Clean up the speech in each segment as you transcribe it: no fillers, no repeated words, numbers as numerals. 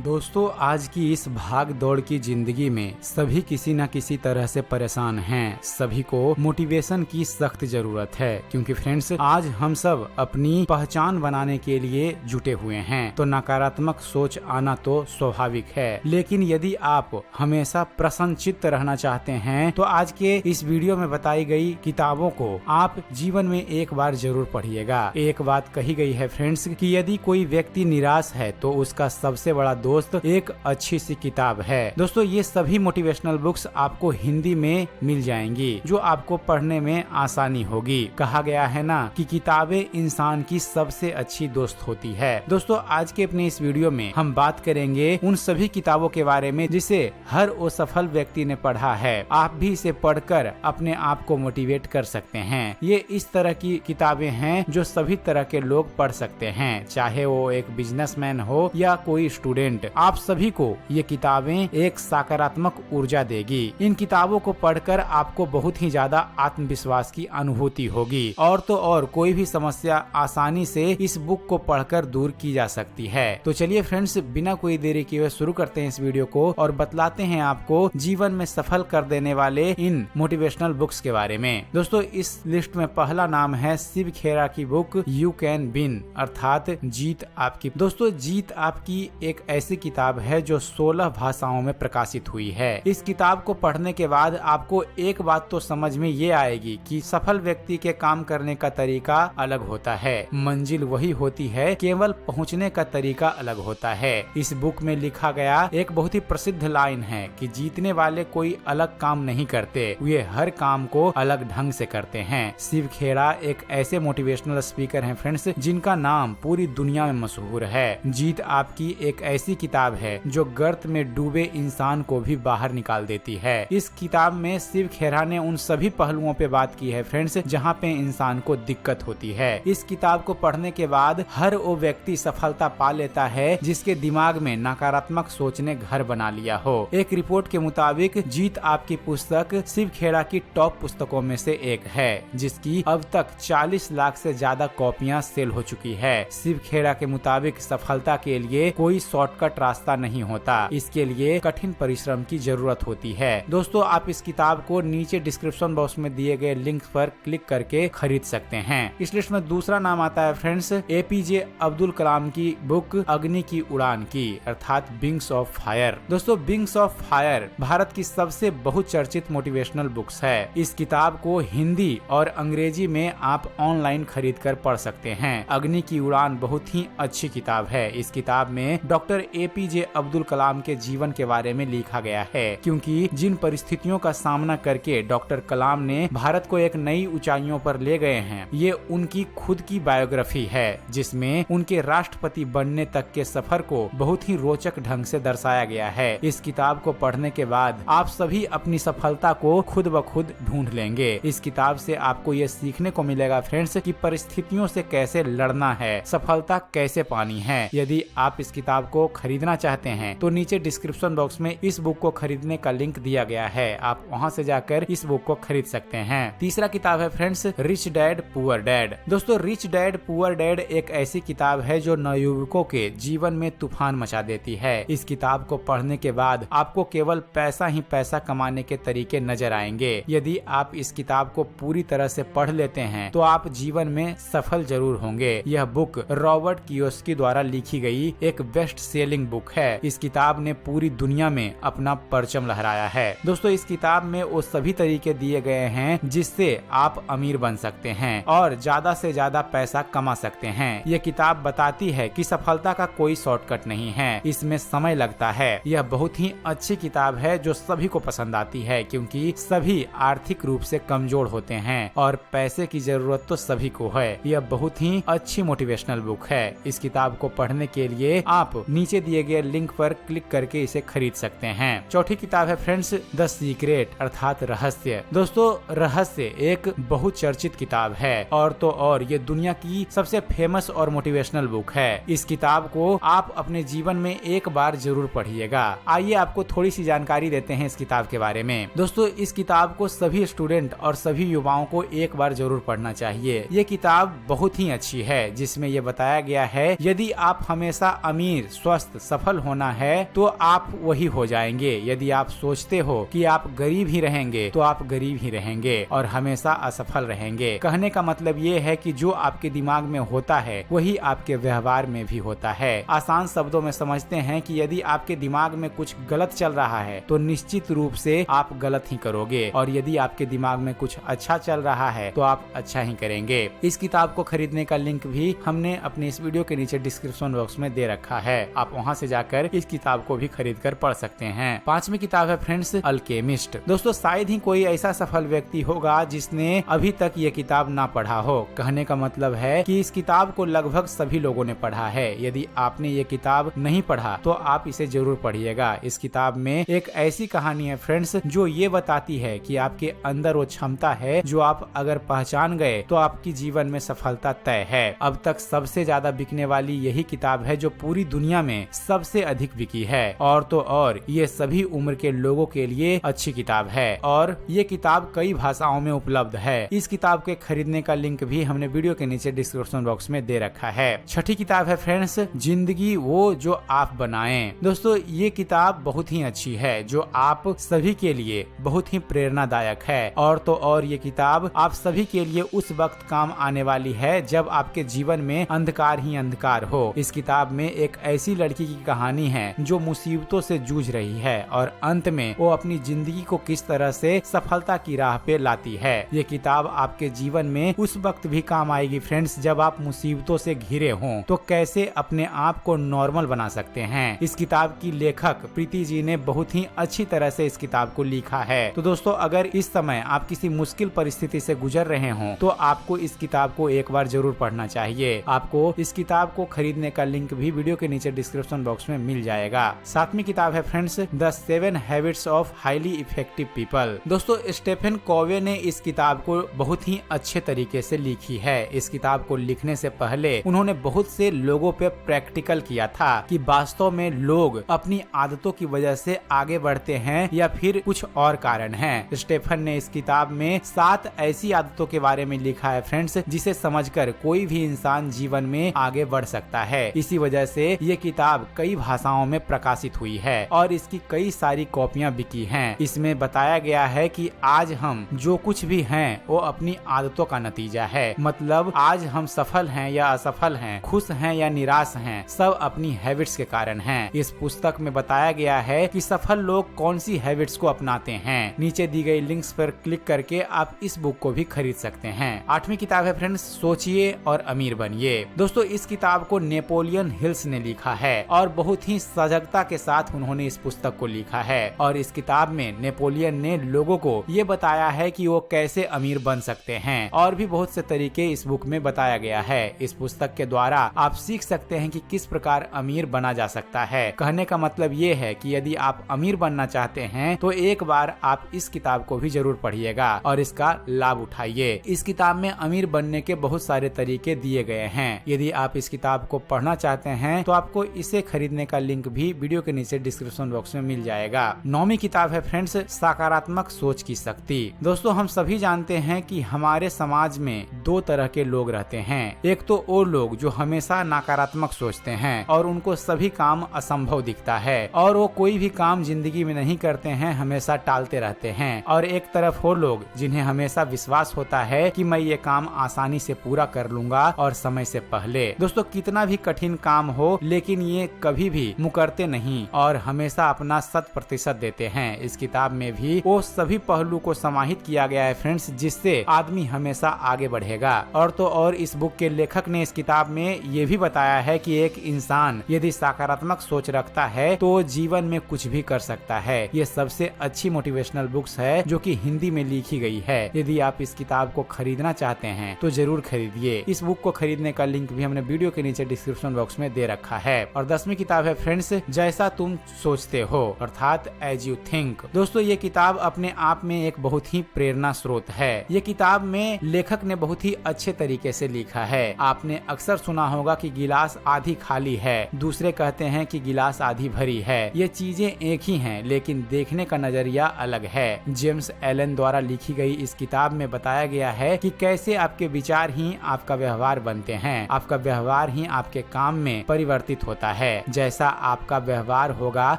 दोस्तों, आज की इस भाग दौड़ की जिंदगी में सभी किसी न किसी तरह से परेशान हैं। सभी को मोटिवेशन की सख्त जरूरत है, क्योंकि फ्रेंड्स आज हम सब अपनी पहचान बनाने के लिए जुटे हुए हैं। तो नकारात्मक सोच आना तो स्वाभाविक है, लेकिन यदि आप हमेशा प्रसन्नचित्त रहना चाहते हैं तो आज के इस वीडियो में बताई गई किताबों को आप जीवन में एक बार जरूर पढ़िएगा। एक बात कही गई है फ्रेंड्स कि यदि कोई व्यक्ति निराश है तो उसका सबसे बड़ा दोस्त एक अच्छी सी किताब है। दोस्तों, ये सभी मोटिवेशनल बुक्स आपको हिंदी में मिल जाएंगी, जो आपको पढ़ने में आसानी होगी। कहा गया है ना कि किताबें इंसान की सबसे अच्छी दोस्त होती है। दोस्तों, आज के अपने इस वीडियो में हम बात करेंगे उन सभी किताबों के बारे में जिसे हर वो सफल व्यक्ति ने पढ़ा है। आप भी इसे पढ़कर अपने आप को मोटिवेट कर सकते हैं। ये इस तरह की किताबें हैं जो सभी तरह के लोग पढ़ सकते हैं, चाहे वो एक बिजनेसमैन हो या कोई स्टूडेंट। आप सभी को ये किताबें एक सकारात्मक ऊर्जा देगी। इन किताबों को पढ़कर आपको बहुत ही ज्यादा आत्मविश्वास की अनुभूति होगी, और तो और कोई भी समस्या आसानी से इस बुक को पढ़कर दूर की जा सकती है। तो चलिए फ्रेंड्स, बिना कोई देरी किए शुरू करते हैं इस वीडियो को और बतलाते हैं आपको जीवन में सफल कर देने वाले इन मोटिवेशनल बुक्स के बारे में। दोस्तों, इस लिस्ट में पहला नाम है शिव खेरा की बुक यू कैन विन, अर्थात जीत आपकी। दोस्तों, जीत आपकी एक ऐसी किताब है जो 16 भाषाओं में प्रकाशित हुई है। इस किताब को पढ़ने के बाद आपको एक बात तो समझ में ये आएगी कि सफल व्यक्ति के काम करने का तरीका अलग होता है। मंजिल वही होती है, केवल पहुंचने का तरीका अलग होता है। इस बुक में लिखा गया एक बहुत ही प्रसिद्ध लाइन है कि जीतने वाले कोई अलग काम नहीं करते, वे हर काम को अलग ढंग से करते हैं। शिव खेरा एक ऐसे मोटिवेशनल स्पीकर हैं फ्रेंड्स, जिनका नाम पूरी दुनिया में मशहूर है। जीत आपकी एक ऐसी किताब है जो गर्त में डूबे इंसान को भी बाहर निकाल देती है। इस किताब में शिव खेरा ने उन सभी पहलुओं पे बात की है फ्रेंड्स जहाँ पे इंसान को दिक्कत होती है। इस किताब को पढ़ने के बाद हर वो व्यक्ति सफलता पा लेता है जिसके दिमाग में नकारात्मक सोच ने घर बना लिया हो। एक रिपोर्ट के मुताबिक जीत आपकी पुस्तक शिव खेरा की टॉप पुस्तकों में से एक है, जिसकी अब तक 40 लाख से ज्यादा कॉपियां सेल हो चुकी है। शिव खेरा के मुताबिक सफलता के लिए कोई शॉर्टकट रास्ता नहीं होता, इसके लिए कठिन परिश्रम की जरूरत होती है। दोस्तों, आप इस किताब को नीचे डिस्क्रिप्शन बॉक्स में दिए गए लिंक पर क्लिक करके खरीद सकते हैं। इस लिस्ट में दूसरा नाम आता है फ्रेंड्स एपीजे अब्दुल कलाम की बुक अग्नि की उड़ान की, अर्थात विंग्स ऑफ फायर। दोस्तों, विंग्स ऑफ फायर भारत की सबसे बहुचर्चित मोटिवेशनल बुक्स है। इस किताब को हिंदी और अंग्रेजी में आप ऑनलाइन खरीद कर पढ़ सकते हैं। अग्नि की उड़ान बहुत ही अच्छी किताब है। इस किताब में डॉक्टर एपीजे अब्दुल कलाम के जीवन के बारे में लिखा गया है, क्योंकि जिन परिस्थितियों का सामना करके डॉक्टर कलाम ने भारत को एक नई ऊंचाइयों पर ले गए हैं, ये उनकी खुद की बायोग्राफी है, जिसमें उनके राष्ट्रपति बनने तक के सफर को बहुत ही रोचक ढंग से दर्शाया गया है। इस किताब को पढ़ने के बाद आप सभी अपनी सफलता को खुद ब खुद ढूंढ लेंगे। इस किताब से आपको ये सीखने को मिलेगा फ्रेंड्स कि परिस्थितियों से कैसे लड़ना है, सफलता कैसे पानी है। यदि आप इस किताब को खरीदना चाहते हैं तो नीचे डिस्क्रिप्शन बॉक्स में इस बुक को खरीदने का लिंक दिया गया है, आप वहां से जाकर इस बुक को खरीद सकते हैं। तीसरा किताब है friends rich dad poor dad. दोस्तों, रिच डैड पुअर डैड एक ऐसी किताब है जो नवयुवकों के जीवन में तूफान मचा देती है। इस किताब को पढ़ने के बाद आपको केवल पैसा ही पैसा कमाने के तरीके नजर आएंगे। यदि आप इस किताब को पूरी तरह से पढ़ लेते हैं तो आप जीवन में सफल जरूर होंगे। यह बुक रॉबर्ट कियोसाकी द्वारा लिखी गई एक बेस्ट सेलिंग बुक है। इस किताब ने पूरी दुनिया में अपना परचम लहराया है। दोस्तों, इस किताब में वो सभी तरीके दिए गए हैं जिससे आप अमीर बन सकते हैं और ज्यादा से ज्यादा पैसा कमा सकते हैं। यह किताब बताती है कि सफलता का कोई शॉर्टकट नहीं है, इसमें समय लगता है। यह बहुत ही अच्छी किताब है जो सभी को पसंद आती है, क्योंकि सभी आर्थिक रूप से कमजोर होते हैं और पैसे की जरूरत तो सभी को है। यह बहुत ही अच्छी मोटिवेशनल बुक है। इस किताब को पढ़ने के लिए आप नीचे दिए गए लिंक पर क्लिक करके इसे खरीद सकते हैं। चौथी किताब है फ्रेंड्स द सीक्रेट, अर्थात रहस्य। दोस्तों, रहस्य एक बहुचर्चित किताब है और तो और ये दुनिया की सबसे फेमस और मोटिवेशनल बुक है। इस किताब को आप अपने जीवन में एक बार जरूर पढ़िएगा। आइए आपको थोड़ी सी जानकारी देते हैं इस किताब के बारे में। दोस्तों, इस किताब को सभी स्टूडेंट और सभी युवाओं को एक बार जरूर पढ़ना चाहिए। ये किताब बहुत ही अच्छी है, जिसमें ये बताया गया है यदि आप हमेशा अमीर, स्वस्थ मस्त सफल होना है तो आप वही हो जाएंगे। यदि आप सोचते हो कि आप गरीब ही रहेंगे तो आप गरीब ही रहेंगे और हमेशा असफल रहेंगे। कहने का मतलब ये है कि जो आपके दिमाग में होता है वही आपके व्यवहार में भी होता है। आसान शब्दों में समझते हैं कि यदि आपके दिमाग में कुछ गलत चल रहा है तो निश्चित रूप से आप गलत ही करोगे, और यदि आपके दिमाग में कुछ अच्छा चल रहा है तो आप अच्छा ही करेंगे। इस किताब को खरीदने का लिंक भी हमने अपने इस वीडियो के नीचे डिस्क्रिप्शन बॉक्स में दे रखा है। आप वहां से जाकर इस किताब को भी खरीद कर पढ़ सकते हैं। 5वीं किताब है फ्रेंड्स अल्केमिस्ट। दोस्तों शायद ही कोई ऐसा सफल व्यक्ति होगा जिसने अभी तक ये किताब ना पढ़ा हो। कहने का मतलब है कि इस किताब को लगभग सभी लोगों ने पढ़ा है। यदि आपने ये किताब नहीं पढ़ा तो आप इसे जरूर पढ़िएगा। इस किताब में एक ऐसी कहानी है फ्रेंड्स जो ये बताती है कि आपके अंदर वो क्षमता है जो आप अगर पहचान गए तो आपकी जीवन में सफलता तय है। अब तक सबसे ज्यादा बिकने वाली यही किताब है जो पूरी दुनिया में सबसे अधिक बिकी है, और तो और ये सभी उम्र के लोगों के लिए अच्छी किताब है और ये किताब कई भाषाओं में उपलब्ध है। इस किताब के खरीदने का लिंक भी हमने वीडियो के नीचे डिस्क्रिप्शन बॉक्स में दे रखा है। 6ठी किताब है फ्रेंड्स जिंदगी वो जो आप बनाएं। दोस्तों ये किताब बहुत ही अच्छी है जो आप सभी के लिए बहुत ही प्रेरणादायक है, और तो और ये किताब आप सभी के लिए उस वक्त काम आने वाली है जब आपके जीवन में अंधकार ही अंधकार हो। इस किताब में एक ऐसी लड़की की कहानी है जो मुसीबतों से जूझ रही है और अंत में वो अपनी जिंदगी को किस तरह से सफलता की राह पे लाती है। ये किताब आपके जीवन में उस वक्त भी काम आएगी फ्रेंड्स जब आप मुसीबतों से घिरे हों तो कैसे अपने आप को नॉर्मल बना सकते हैं। इस किताब की लेखक प्रीति जी ने बहुत ही अच्छी तरह से इस किताब को लिखा है। तो दोस्तों अगर इस समय आप किसी मुश्किल परिस्थिति से गुजर रहे हों तो आपको इस किताब को एक बार जरूर पढ़ना चाहिए। आपको इस किताब को खरीदने का लिंक भी वीडियो के नीचे डिस्क्रिप्शन बॉक्स में मिल जाएगा। 7वीं किताब है friends the 7 habits of highly effective people. दोस्तों स्टीफन कोवे ने इस किताब को बहुत ही अच्छे तरीके से लिखी है। इस किताब को लिखने से पहले उन्होंने बहुत से लोगों पे प्रैक्टिकल किया था कि वास्तव में लोग अपनी आदतों की वजह से आगे बढ़ते हैं या फिर कुछ और कारण हैं। स्टीफन ने इस किताब में 7 ऐसी आदतों के बारे में लिखा है फ्रेंड्स जिसे समझकर कोई भी इंसान जीवन में आगे बढ़ सकता है। इसी वजह से ये किताब कई भाषाओं में प्रकाशित हुई है और इसकी कई सारी कॉपियां बिकी हैं। इसमें बताया गया है कि आज हम जो कुछ भी हैं वो अपनी आदतों का नतीजा है। मतलब आज हम सफल हैं या असफल हैं, खुश हैं या निराश हैं, सब अपनी हैबिट्स के कारण हैं। इस पुस्तक में बताया गया है कि सफल लोग कौन सी हैबिट्स को अपनाते हैं। नीचे दी गई लिंक्स पर क्लिक करके आप इस बुक को भी खरीद सकते हैं। 8वीं किताब है फ्रेंड्स सोचिए और अमीर बनिए। दोस्तों इस किताब को नेपोलियन हिल्स ने लिखा है और बहुत ही सजगता के साथ उन्होंने इस पुस्तक को लिखा है। और इस किताब में नेपोलियन ने लोगों को ये बताया है कि वो कैसे अमीर बन सकते हैं और भी बहुत से तरीके इस बुक में बताया गया है। इस पुस्तक के द्वारा आप सीख सकते हैं कि किस प्रकार अमीर बना जा सकता है। कहने का मतलब ये है कि यदि आप अमीर बनना चाहते हैं तो एक बार आप इस किताब को भी जरूर पढ़िएगा और इसका लाभ उठाइए। इस किताब में अमीर बनने के बहुत सारे तरीके दिए गए हैं। यदि आप इस किताब को पढ़ना चाहते हैं तो आपको इसे खरीदने का लिंक भी वीडियो के नीचे डिस्क्रिप्शन बॉक्स में मिल जाएगा। 9वीं किताब है फ्रेंड्स सकारात्मक सोच की शक्ति। दोस्तों हम सभी जानते हैं कि हमारे समाज में 2 तरह के लोग रहते हैं। एक तो वो लोग जो हमेशा नकारात्मक सोचते हैं और उनको सभी काम असंभव दिखता है और वो कोई भी काम जिंदगी में नहीं करते हैं, हमेशा टालते रहते हैं। और एक तरफ वो लोग जिन्हें हमेशा विश्वास होता है कि मैं ये काम आसानी से पूरा कर लूंगा और समय से पहले। दोस्तों कितना भी कठिन काम हो लेकिन ये कभी भी मुकरते नहीं और हमेशा अपना 100% देते हैं। इस किताब में भी वो सभी पहलू को समाहित किया गया है फ्रेंड्स जिससे आदमी हमेशा आगे बढ़ेगा। और तो और इस बुक के लेखक ने इस किताब में ये भी बताया है कि एक इंसान यदि सकारात्मक सोच रखता है तो जीवन में कुछ भी कर सकता है। ये सबसे अच्छी मोटिवेशनल बुक्स है जो कि हिंदी में लिखी गई है। यदि आप इस किताब को खरीदना चाहते हैं तो जरूर खरीदिए। इस बुक को खरीदने का लिंक भी हमने वीडियो के नीचे डिस्क्रिप्शन बॉक्स में दे रखा है। और 10वीं किताब है फ्रेंड्स जैसा तुम सोचते हो अर्थात एज यू थिंक। दोस्तों ये किताब अपने आप में एक बहुत ही प्रेरणा स्रोत है। ये किताब में लेखक ने बहुत ही अच्छे तरीके से लिखा है। आपने अक्सर सुना होगा कि गिलास आधी खाली है, दूसरे कहते हैं कि गिलास आधी भरी है। ये चीजें एक ही हैं लेकिन देखने का नजरिया अलग है। जेम्स एलन द्वारा लिखी गई इस किताब में बताया गया है कि कैसे आपके विचार ही आपका व्यवहार बनते हैं, आपका व्यवहार ही आपके काम में परिवर्तित होता है, जैसा आपका व्यवहार होगा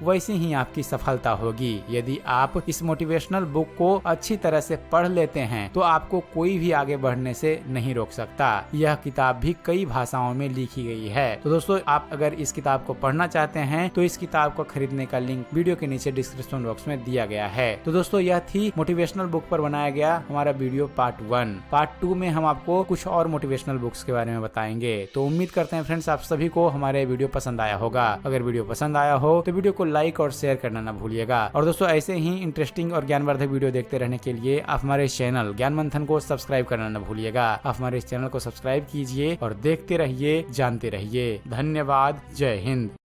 वैसे ही आपकी सफलता होगी। यदि आप इस मोटिवेशनल बुक को अच्छी तरह से पढ़ लेते हैं तो आपको कोई भी आगे बढ़ने से नहीं रोक सकता। यह किताब भी कई भाषाओं में लिखी गई है। तो दोस्तों, आप अगर इस किताब को पढ़ना चाहते हैं तो इस किताब को खरीदने का लिंक वीडियो के नीचे डिस्क्रिप्शन बॉक्स में दिया गया है। तो दोस्तों, यह थी मोटिवेशनल बुक पर बनाया गया हमारा वीडियो पार्ट 1। पार्ट 2 में हम आपको कुछ और मोटिवेशनल बुक्स के बारे में बताएंगे। तो उम्मीद करते हैं फ्रेंड्स आप सभी को हमारे वीडियो पसंद आया होगा। अगर वीडियो पसंद आया हो तो वीडियो को लाइक और शेयर करना न भूलिएगा। और दोस्तों, ऐसे ही इंटरेस्टिंग और ज्ञानवर्धक वीडियो देखते रहने के लिए आप हमारे चैनल ज्ञान मंथन को सब्सक्राइब करना न भूलिएगा। आप हमारे इस चैनल को सब्सक्राइब कीजिए और देखते रहिए, जानते रहिए। धन्यवाद। जय हिंद।